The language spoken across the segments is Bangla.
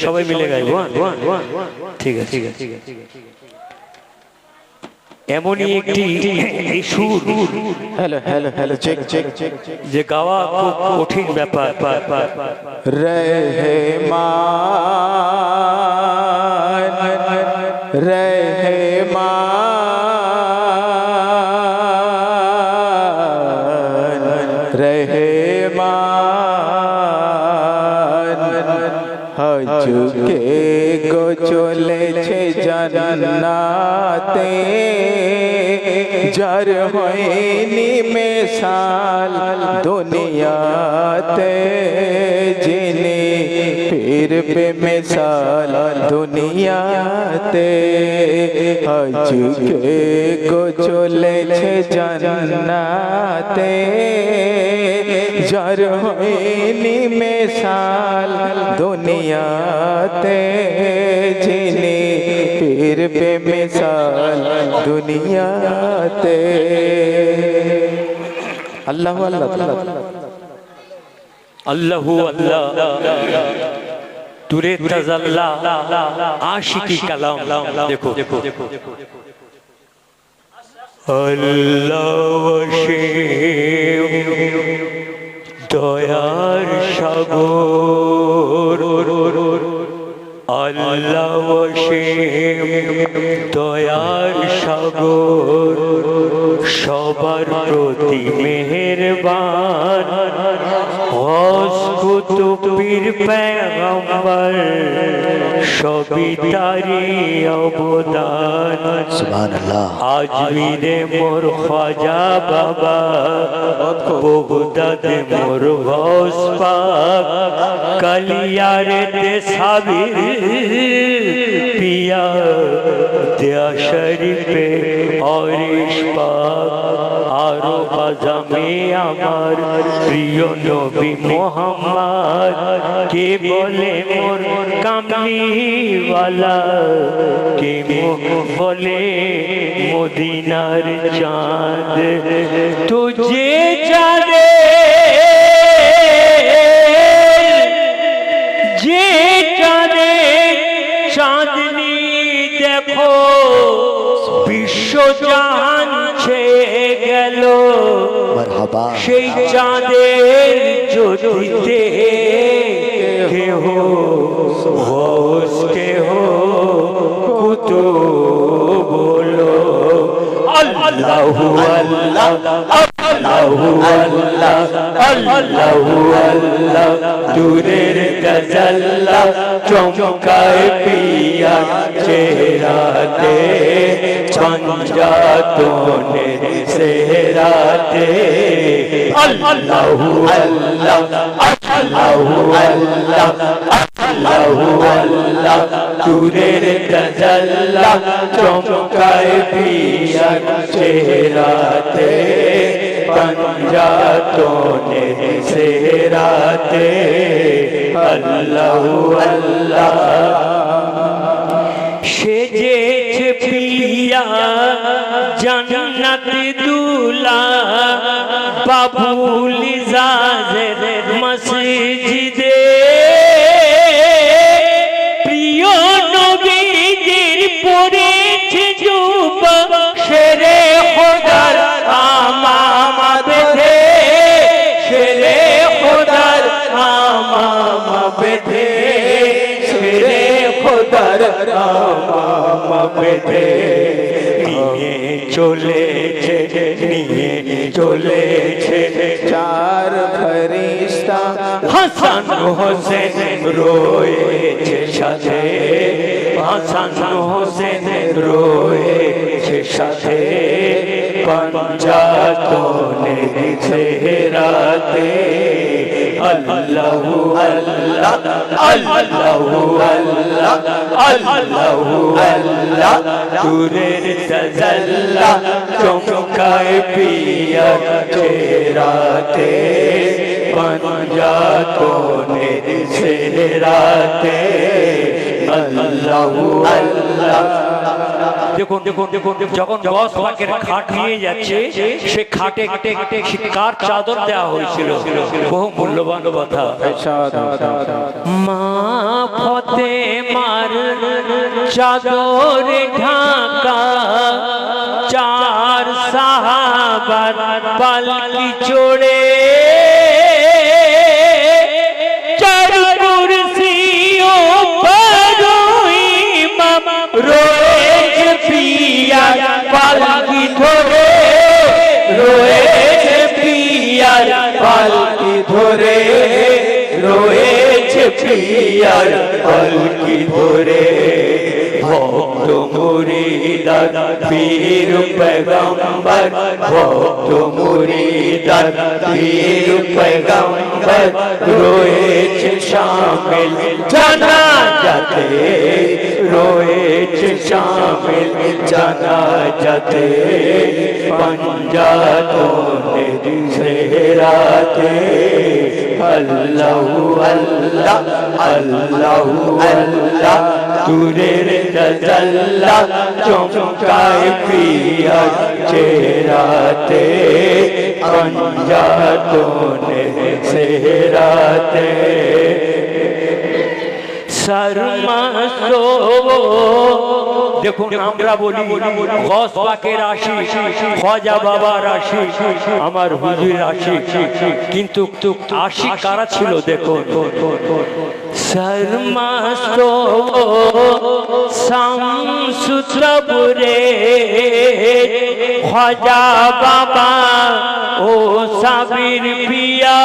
সবাই মিলে গাইবো। ঠিক আছে ঠিক আছে। এমনই একটি সুর, hello hello hello, check check check, যে গাওয়া খুব কঠিন ব্যাপার। রহমান রহমান রহমান, হজকে গো চলেছে জান্নাতে, যার হয়নি মেসাল দুনিয়াতে, যিনি পীর পে মিসাল দুনিয়াতে, হজকে গো চলেছে জান্নাতে, যার হয়নি মেসাল দুনিয়াতে, যিনি পীর পে মিসাল দুনিয়াতে। আল্লাহ আল্লাহ আল্লাহু আল্লাহ তুরে তাজাল্লা আশিকি কালাম। দেখো আল্লাহ দয়ার সাগর, আল্লাহ দয়ার সাগর, সবার প্রতি মেহেরবান, কুতুবীর পয়গম্বর, সবই তারি অবদান। সুবহানাল্লাহ। আজমিরে মোর খাজা বাবা, বগদাদে মোর গৌস পাক, কালিয়ারে দে সাবির পিয়া, দেয়া শরীফে অরিশ পাক, আরো বাজামে আমার প্রিয় নবী মোহাম্মদ, কে বলে মোর কামলিওয়ালা, কে বলে মদিনার চাঁদ, তুঝে জানে যে জানে চাঁদনি, দেখো বিশ্ব জাহান ছেয়ে গেল, সেই চাঁদের জ্যোতিতে কেহ ঘোষ কেহ কুতো বলো। আল্লাহু আল্লাহ আল্লাহু আল্লাহ আল্লাহু আল্লাহ, দূরের গজল্লা চমকায় পিয়া চেহারাতে, পঞ্জাতনের সেহরাতে। আল্লাহু আল্লাহ আল্লাহু আল্লাহ আল্লাহু আল্লাহ, দূরের গজল্লা চমকায় পিয়া চেহারাতে, পঞ্জাতনের সেহরাতে। আল্লাহু আল্লাহ সেজেছে পিয়া জান্নাত দুলা, বাবুল ইজাজের মসজিদে, প্রিয় নবীজির পরেছে জুবা, শেরে খোদার আমাম বেঁধে, শেরে খোদার আমাম বেঁধে, শেরে খোদার আমাম বেঁধে, নিয়ে চলেছে চার ফেরেশতা, হাসান হোসেন রয়েছে সাথে, হাসান হোসেন রয়েছে সাথে, পঞ্জাতনের সেহরাতে। আল্লাহু আল্লাহ আল্লাহু আল্লাহ আল্লাহু আল্লাহ, দূরের তাজাল্লা চমকায় পিয়া চেহারাতে, পঞ্জাতনের সেহরাতে। আল্লাহু আল্লাহ দেখুন দেখুন দেখুন যখন গস পাকের খাট নিয়ে যাচ্ছে সে খাটে কার চাদর দেওয়া হয়েছিল, বহু মূল্যবান কথা। মা ফতেমার চাদরে ঢাকা চার সাহাবার পালকি চড়ে চার কুরসি ও ইমাম রয়েছে পিয়ার পালকি ধরে, রয়েছে পিয়ার পালকি ধরে, রয়েছে পিয়ার পালকি ধরে। ভক্ত মুরিদার পীর পয়গম্বর, ভক্ত মুরিদার পীর পয়গম্বর রয়েছে শামিল জানাজাতে, রয়েছে শামিল জানাজাতে। পঞ্জাতনে সেহরাতে আল্লাহু আল্লাহ আল্লাহু আল্লাহ তুরের তাজাল্লা চমকায় পিয়ার চেহারাতে। পঞ্জাতনে সেহরাতে শর্মাসো। দেখুন আমরা বলি গস পাকের আশি, খাজা বাবার আশি, আমার হুজুর আশি, কিন্তু আশি কারা ছিল দেখুন। শর্মাসো শামসুতবরে খাজা বাবা ও সাবির পিয়া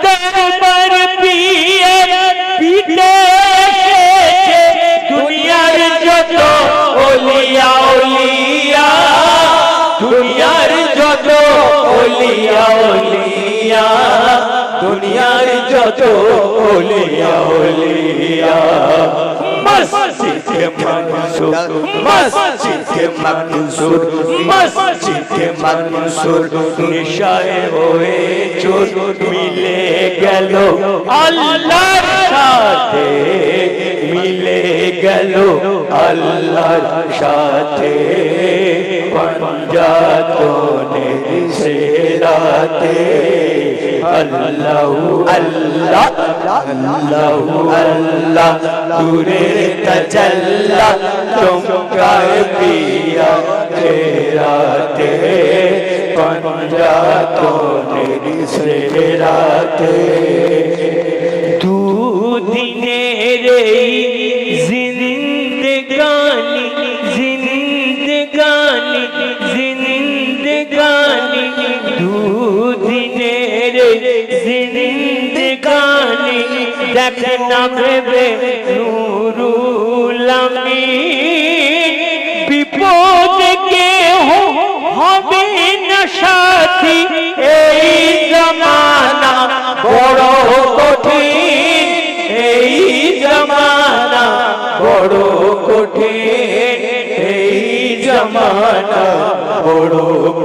দরবার পিয়ার পিঠে দুনিয়ার যত ওলিয়া ওলিয়া, দুনিয়ার যত ওলিয়া ওলিয়া, দুনিয়ার যত ওলিয়া ওলিয়া। মসজিদে মনসুর, মসজিদে মনসুর, মসজিদে মনসুর নিশায়ে হয়ে চোর মিলে গেল আল্লাহর সাথে, মিলে গেল আল্লাহর সাথে। পঞ্জাতনে সেহরাতে আল্লাহু আল্লাহ আল্লাহু আল্লাহ তুরের তাজাল্লা চমকায় পিয়ার চেহারাতে। পঞ্জাতনে সেহরাতে দুদিনের জিন্দেগানি, জিন্দেগানি, জিন্দেগানি, দুদিনের জিন্দেগানি দেখ না ভেবে নুরুল আমিন। বিপদ কেহ হবে না সাথী, এই জমানা বড় কঠিন, এই জমানা বড় কঠিন, এই জমানা বড়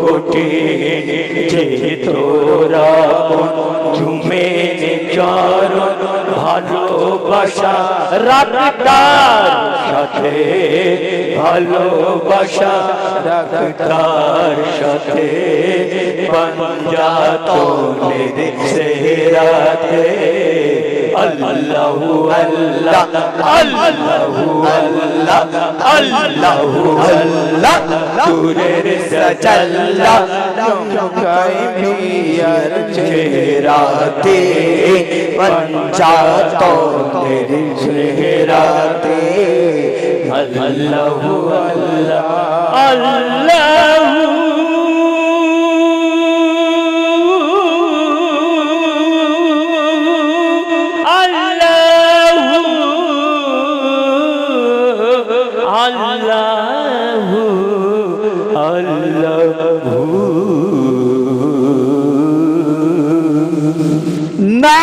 কঠিন। যে তোরা চুমে চরণ ভালোবাসা রাখতার সাথে, ভালোবাসা রাখতার সাথে। পঞ্জাতনে সেহরাতে আল্লাহু আল্লাহ আল্লাহু আল্লাহ আল্লাহু আল্লাহ তুরের তাজাল্লা চমকায় পিয়ার চেহারাতে। পঞ্জাতনে সেহরাতে আল্লাহু আল্লাহ আল্লাহু আল্লাহু আল্লাহু। না